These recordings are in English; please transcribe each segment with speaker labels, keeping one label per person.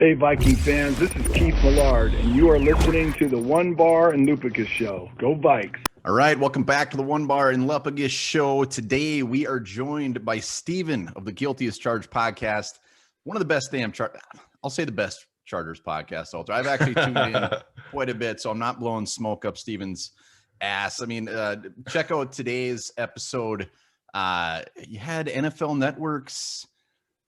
Speaker 1: Hey, Viking fans, this is Keith Millard, and you are listening to the One Bar and Lupicus Show. Go Vikes!
Speaker 2: All right, welcome back to the One Bar and Lupicus Show. Today, we are joined by Steven of the Guilty as Charged podcast, one of the best I'll say the best Chargers podcast out there. I've actually tuned in quite a bit, so I'm not blowing smoke up Steven's ass. I mean, check out today's episode. You had NFL Network's,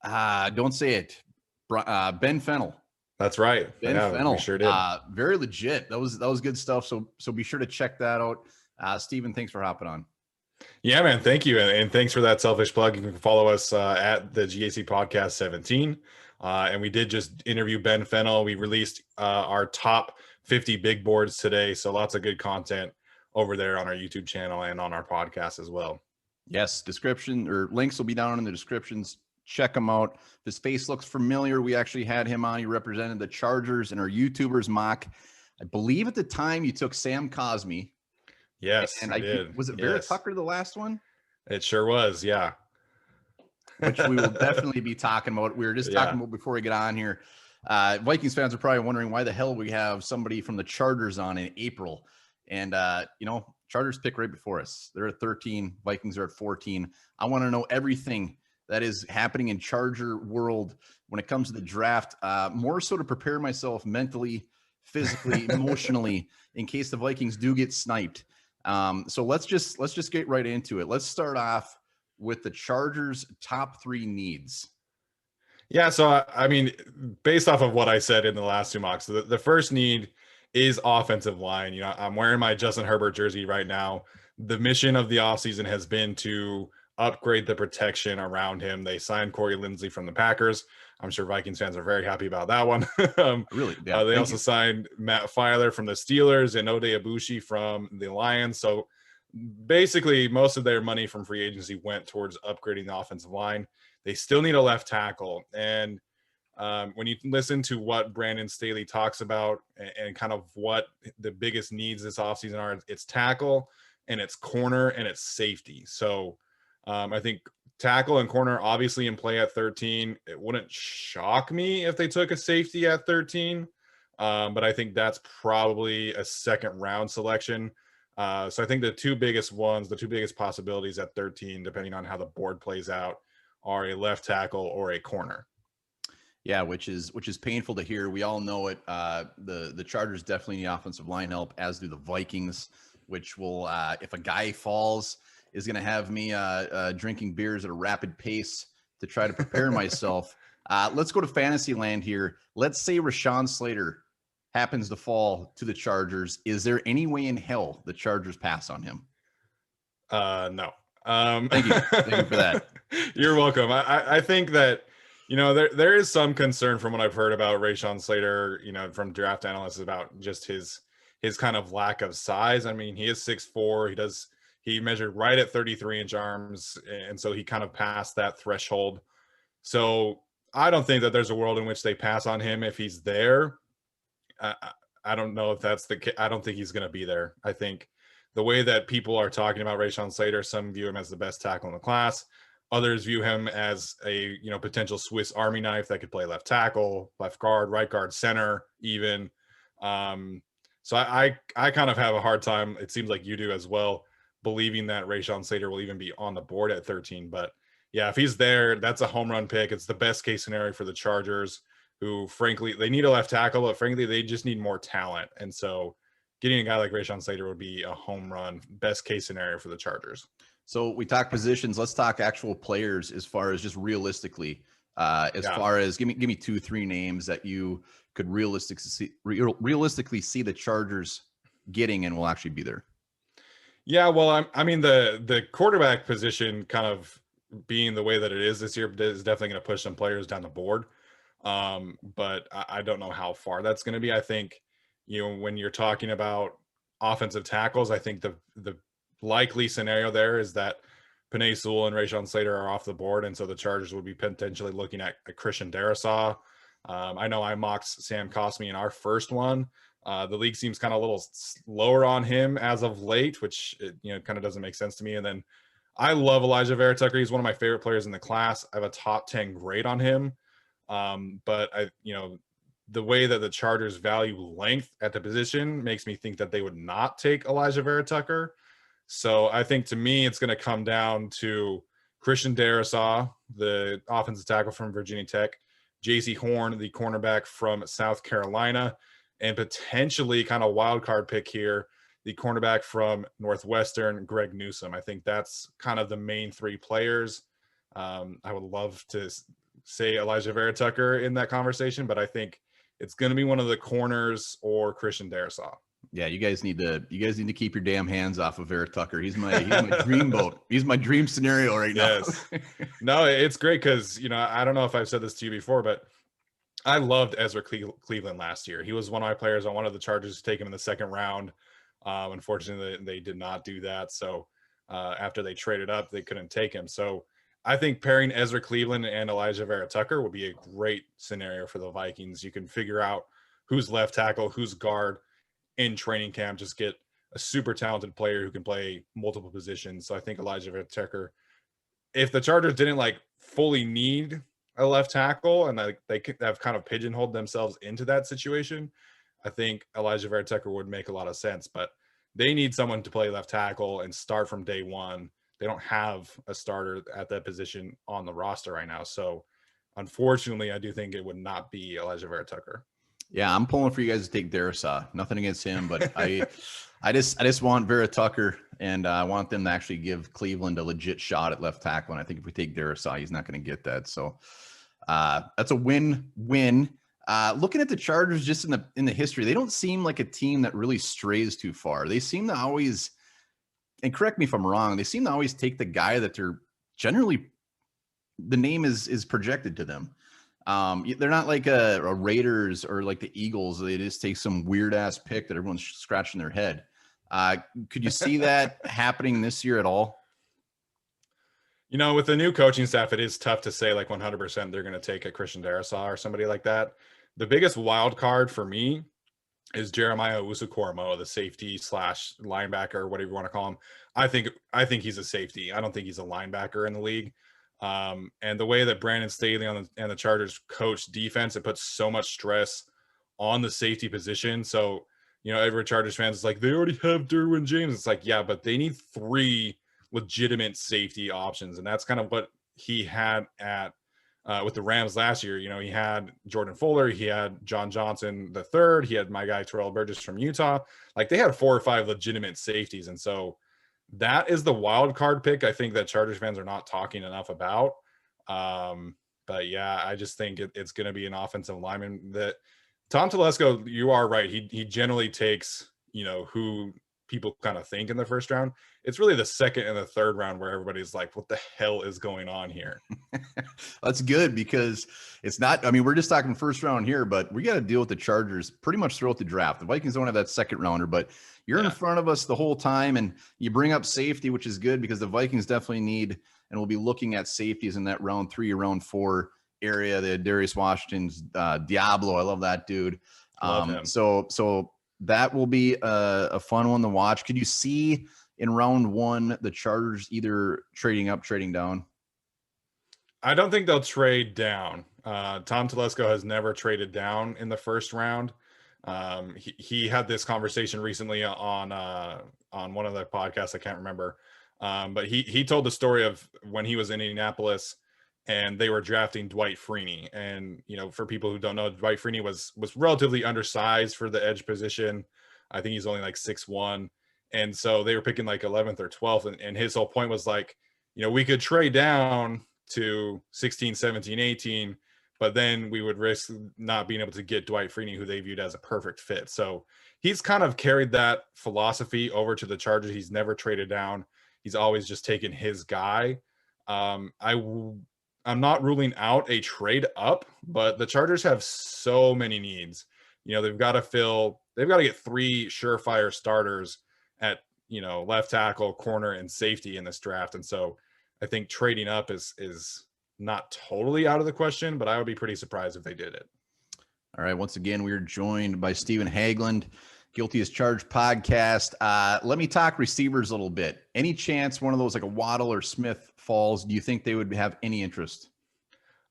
Speaker 2: don't say it, Ben Fennell.
Speaker 3: That's right.
Speaker 2: Ben Fennell.
Speaker 3: We sure did.
Speaker 2: Very legit. That was good stuff. So be sure to check that out. Steven, thanks for hopping on.
Speaker 3: Yeah, man. Thank you. And thanks for that selfish plug. You can follow us at the GAC Podcast 17. And we did just interview Ben Fennell. We released our top 50 big boards today. So lots of good content over there on our YouTube channel and on our podcast as well.
Speaker 2: Yes. Description or links will be down in the descriptions. Check him out. If his face looks familiar, we actually had him on. He represented the Chargers in our YouTubers mock. I believe at the time you took Sam Cosmi.
Speaker 3: Yes,
Speaker 2: and
Speaker 3: I did.
Speaker 2: Was it Vera-Tucker, the last one?
Speaker 3: It sure was, yeah.
Speaker 2: Which we will definitely be talking about. We were just talking about before we get on here. Vikings fans are probably wondering why the hell we have somebody from the Chargers on in April. And, Chargers pick right before us. They're at 13. Vikings are at 14. I want to know everything that is happening in Charger world when it comes to the draft, more so to prepare myself mentally, physically, emotionally, in case the Vikings do get sniped. So let's just get right into it. Let's start off with the Chargers' top 3 needs.
Speaker 3: Yeah, so I mean, based off of what I said in the last 2 mocks, the first need is offensive line. You know, I'm wearing my Justin Herbert jersey right now. The mission of the offseason has been to upgrade the protection around him. They signed Corey Linsley from the Packers. I'm sure Vikings fans are very happy about that one.
Speaker 2: Really? Yeah,
Speaker 3: they also signed Matt Filer from the Steelers and Ode Abushi from the Lions. So basically, most of their money from free agency went towards upgrading the offensive line. They still need a left tackle. And when you listen to what Brandon Staley talks about and kind of what the biggest needs this offseason are, it's tackle and it's corner and it's safety. So I think tackle and corner obviously in play at 13. It wouldn't shock me if they took a safety at 13, but I think that's probably a second round selection. So I think the two biggest possibilities at 13, depending on how the board plays out, are a left tackle or a corner.
Speaker 2: Yeah, which is painful to hear. We all know it. The Chargers definitely need offensive line help, as do the Vikings, which will, if a guy falls, is going to have me drinking beers at a rapid pace to try to prepare myself. Let's go to fantasy land here. Let's say Rashawn Slater happens to fall to the Chargers. Is there any way in hell the Chargers pass on him?
Speaker 3: No.
Speaker 2: Thank you for that.
Speaker 3: You're welcome. I think that, there is some concern from what I've heard about Rashawn Slater, from draft analysts about just his kind of lack of size. I mean, he is 6'4". He measured right at 33-inch arms, and so he kind of passed that threshold. So I don't think that there's a world in which they pass on him if he's there. I don't know if that's the case. I don't think he's going to be there. I think the way that people are talking about Rashawn Slater, some view him as the best tackle in the class. Others view him as a potential Swiss Army knife that could play left tackle, left guard, right guard, center, even. So I kind of have a hard time. It seems like you do as well, believing that Rashawn Slater will even be on the board at 13. But yeah, if he's there, that's a home run pick. It's the best case scenario for the Chargers, who frankly, they need a left tackle, but frankly, they just need more talent. And so getting a guy like Rashawn Slater would be a home run, best case scenario for the Chargers.
Speaker 2: So we talk positions. Let's talk actual players as far as just realistically, far as give me 2-3 names that you could realistically see the Chargers getting and will actually be there.
Speaker 3: Yeah, well, I mean, the quarterback position kind of being the way that it is this year is definitely going to push some players down the board. But I don't know how far that's going to be. I think, when you're talking about offensive tackles, I think the likely scenario there is that Penei Sewell and Rashawn Slater are off the board, and so the Chargers would be potentially looking at Christian Darrisaw. I know I mocked Sam Cosmi in our first one. The league seems kind of a little lower on him as of late, which kind of doesn't make sense to me. And then I love Elijah Vera-Tucker. He's one of my favorite players in the class. I have a top 10 grade on him. But the way that the Chargers value length at the position makes me think that they would not take Elijah Vera-Tucker. So I think to me, it's going to come down to Christian Darrisaw, the offensive tackle from Virginia Tech, J.C. Horn, the cornerback from South Carolina, and potentially kind of wild card pick here, the cornerback from Northwestern, Greg Newsome. I think that's kind of the main three players. I would love to say Elijah Vera-Tucker in that conversation, but I think it's going to be one of the corners or Christian Darrisaw.
Speaker 2: Yeah, you guys need to keep your damn hands off of Vera-Tucker. He's my dream boat. He's my dream scenario right now.
Speaker 3: Yes. No, it's great because, I don't know if I've said this to you before, but I loved Ezra Cleveland last year. He was one of my players. I wanted the Chargers to take him in the second round. Unfortunately, they did not do that. So after they traded up, they couldn't take him. So I think pairing Ezra Cleveland and Elijah Vera-Tucker would be a great scenario for the Vikings. You can figure out who's left tackle, who's guard in training camp. Just get a super talented player who can play multiple positions. So I think Elijah Vera-Tucker, if the Chargers didn't fully need a left tackle and they could have kind of pigeonholed themselves into that situation, I think Elijah Vera-Tucker would make a lot of sense. But they need someone to play left tackle and start from day one. They don't have a starter at that position on the roster right now. So unfortunately, I do think it would not be Elijah Vera-Tucker.
Speaker 2: Yeah, I'm pulling for you guys to take Darrisaw. Nothing against him, but I just want Vera-Tucker, and I want them to actually give Cleveland a legit shot at left tackle. And I think if we take Darrisaw, he's not going to get that. So that's a win-win. Looking at the Chargers just in the history, they don't seem like a team that really strays too far. They seem to always, and correct me if I'm wrong, they seem to always take the guy that they're generally, the name is projected to them. They're not like a Raiders or like the Eagles. They just take some weird ass pick that everyone's scratching their head. Could you see that happening this year at all?
Speaker 3: With the new coaching staff, it is tough to say 100% they're going to take a Christian Darrisaw or somebody like that. The biggest wild card for me is Jeremiah Owusu-Koramoah, the safety / linebacker, whatever you want to call him. I think he's a safety. I don't think he's a linebacker in the league. And the way that Brandon Staley and the Chargers coach defense, it puts so much stress on the safety position. So, every Chargers fans is like, they already have Derwin James. It's like, yeah, but they need 3 legitimate safety options. And that's kind of what he had at with the Rams last year. He had Jordan Fuller, he had John Johnson III, he had my guy Terrell Burgess from Utah. They had 4 or 5 legitimate safeties. And so that is the wild card pick I think that Chargers fans are not talking enough about. But yeah, I just think it's going to be an offensive lineman that Tom Telesco, you are right. He generally takes, who people kind of think in the first round. It's really the second and the third round where everybody's like, what the hell is going on here?
Speaker 2: That's good because it's not, we're just talking first round here, but we got to deal with the Chargers pretty much throughout the draft. The Vikings don't have that second rounder, but you're in front of us the whole time, and you bring up safety, which is good because the Vikings definitely need, and we'll be looking at safeties in that round 3 or round 4 area. The Darius Washington's Diablo. I love that dude.
Speaker 3: Love him.
Speaker 2: So that will be a fun one to watch. Could you see in round 1 the Chargers either trading up, trading down?
Speaker 3: I don't think they'll trade down. Tom Telesco has never traded down in the first round. He had this conversation recently on one of the podcasts. I can't remember. But he told the story of when he was in Indianapolis and they were drafting Dwight Freeney. And, for people who don't know, Dwight Freeney was relatively undersized for the edge position. I think he's only 6'1". And so they were picking 11th or 12th. And his whole point was we could trade down to 16, 17, 18, but then we would risk not being able to get Dwight Freeney, who they viewed as a perfect fit. So he's kind of carried that philosophy over to the Chargers. He's never traded down. He's always just taken his guy. I'm not ruling out a trade up, but the Chargers have so many needs. They've got to get 3 surefire starters at, left tackle, corner, and safety in this draft. And so I think trading up is not totally out of the question, but I would be pretty surprised if they did it.
Speaker 2: All right. Once again, we are joined by Steven Haglund, Guilty as Charged podcast. Let me talk receivers a little bit. Any chance one of those, like a Waddle or Smith, falls? Do you think they would have any interest?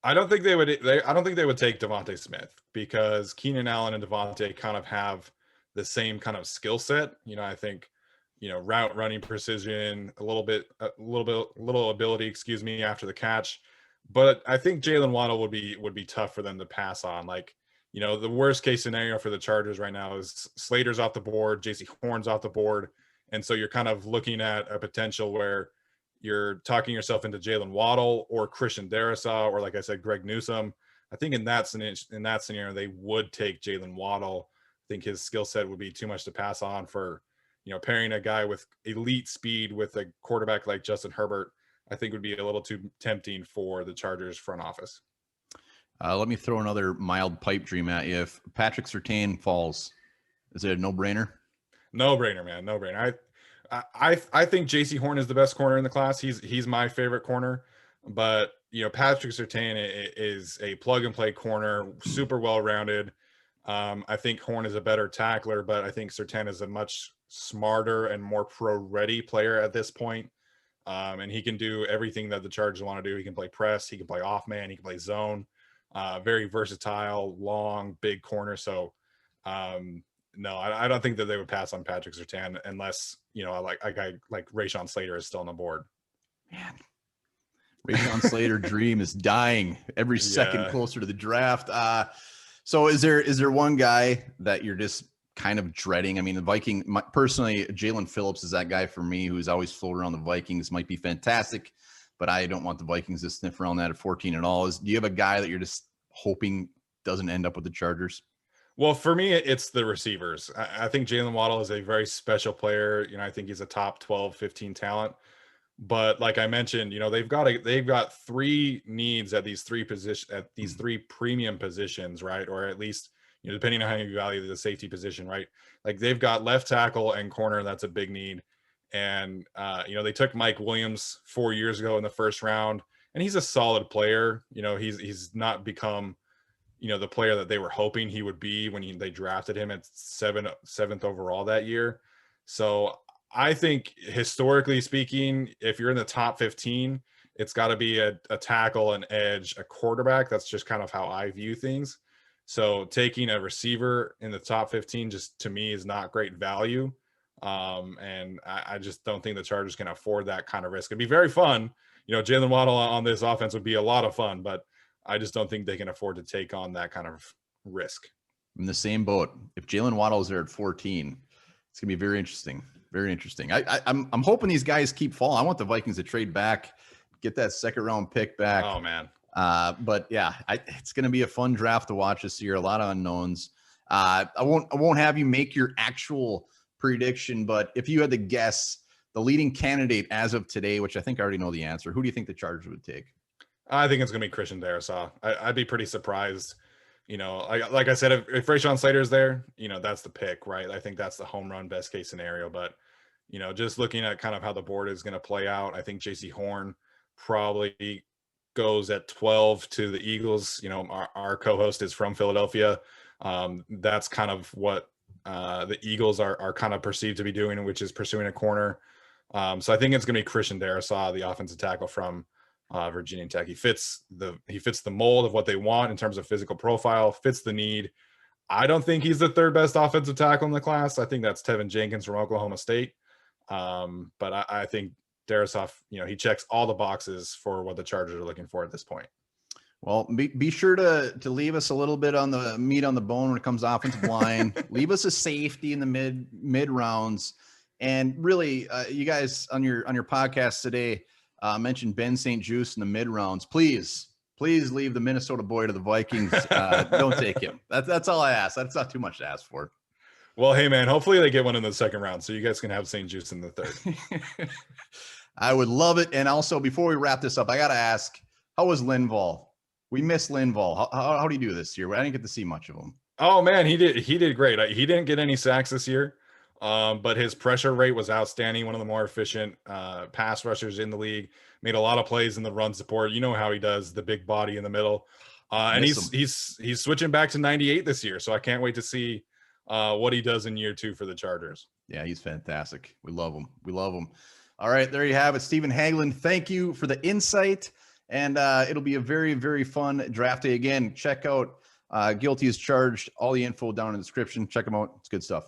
Speaker 3: I don't think they would. I don't think they would take Devontae Smith. because Keenan Allen and Devontae kind of have the same kind of skill set. I think, route running precision, a little ability, after the catch. But I think Jalen Waddle would be tough for them to pass on. Like, the worst case scenario for the Chargers right now is Slater's off the board, JC Horn's off the board. And so you're kind of looking at a potential where you're talking yourself into Jalen Waddle or Christian Darrisaw, or like I said, Greg Newsome. I think in that scenario, they would take Jalen Waddle. I think his skill set would be too much to pass on for, pairing a guy with elite speed with a quarterback like Justin Herbert. I think would be a little too tempting for the Chargers front office.
Speaker 2: Let me throw another mild pipe dream at you. If Patrick Surtain falls, is it a no-brainer?
Speaker 3: No brainer, man. No brainer. I think JC Horn is the best corner in the class. He's my favorite corner, but Patrick Surtain is a plug and play corner, super well rounded. I think Horn is a better tackler, but I think Surtain is a much smarter and more pro ready player at this point. And he can do everything that the Chargers want to do. He can play press, he can play off man, he can play zone. Very versatile, long, big corner. So no, I don't think that they would pass on Patrick Surtain unless, like Rashawn Slater is still on the board.
Speaker 2: Man, Rashawn Slater dream is dying every second closer to the draft. So is there one guy that you're just kind of dreading? I mean, personally, Jalen Phillips is that guy for me who's always floated around the Vikings. Might be fantastic, but I don't want the Vikings to sniff around that at 14 at all. Do you have a guy that you're just hoping doesn't end up with the Chargers?
Speaker 3: Well, for me, it's the receivers. I think Jalen Waddle is a very special player. I think he's a top 12, 15 talent. But like I mentioned, they've got three needs at these three positions, at these three premium positions, right? Or at least, depending on how you value the safety position, right? Like they've got left tackle and corner. That's a big need. And, they took Mike Williams 4 years ago in the first round, and he's a solid player. He's not become, the player that they were hoping he would be when they drafted him at seventh overall that year. So I think historically speaking, if you're in the top 15, it's got to be a tackle, an edge, a quarterback. That's just kind of how I view things. So taking a receiver in the top 15 just to me is not great value. And I just don't think the Chargers can afford that kind of risk. It'd be very fun. Jalen Waddle on this offense would be a lot of fun, but I just don't think they can afford to take on that kind of risk.
Speaker 2: In the same boat. If Jalen Waddle is there at 14, it's gonna be very interesting. Very interesting. I'm hoping these guys keep falling. I want the Vikings to trade back, get that second round pick back.
Speaker 3: Oh man.
Speaker 2: But yeah, it's gonna be a fun draft to watch this year. A lot of unknowns. I won't have you make your actual prediction, but if you had to guess the leading candidate as of today, which I think I already know the answer, who do you think the Chargers would take?
Speaker 3: I think it's going to be Christian Darrisaw. I'd be pretty surprised. Like I said, if Rashawn Slater's there, that's the pick, right? I think that's the home run best case scenario. But, just looking at kind of how the board is going to play out, I think JC Horn probably goes at 12 to the Eagles. Our co-host is from Philadelphia. That's kind of what the Eagles are kind of perceived to be doing, which is pursuing a corner. So I think it's going to be Christian Darrisaw, the offensive tackle from Virginia Tech. He fits the mold of what they want in terms of physical profile, fits the need. I don't think he's the third best offensive tackle in the class. I think that's Tevin Jenkins from Oklahoma State. But I think Darrisaw, he checks all the boxes for what the Chargers are looking for at this point.
Speaker 2: Well, be sure to leave us a little bit on the meat on the bone when it comes to offensive line. Leave us a safety in the mid rounds. And really, you guys on your podcast today mentioned Ben St. Juste in the mid rounds. Please leave the Minnesota boy to the Vikings. Don't take him. That's all I ask. That's not too much to ask for.
Speaker 3: Well, hey man, hopefully they get one in the second round, so you guys can have St. Juste in the third.
Speaker 2: I would love it. And also, before we wrap this up, I got to ask, how was Linval? We miss Linval. How do you do this year? I didn't get to see much of him.
Speaker 3: Oh man, he did great. He didn't get any sacks this year. But his pressure rate was outstanding. One of the more efficient pass rushers in the league. Made a lot of plays in the run support. You know how he does, the big body in the middle. And he's switching back to 98 this year. So I can't wait to see what he does in year 2 for the Chargers.
Speaker 2: Yeah, he's fantastic. We love him. All right, there you have it. Steven Haglund, thank you for the insight. And it'll be a very, very fun draft day. Again, check out Guilty as charged. All the info down in the description. Check them out. It's good stuff.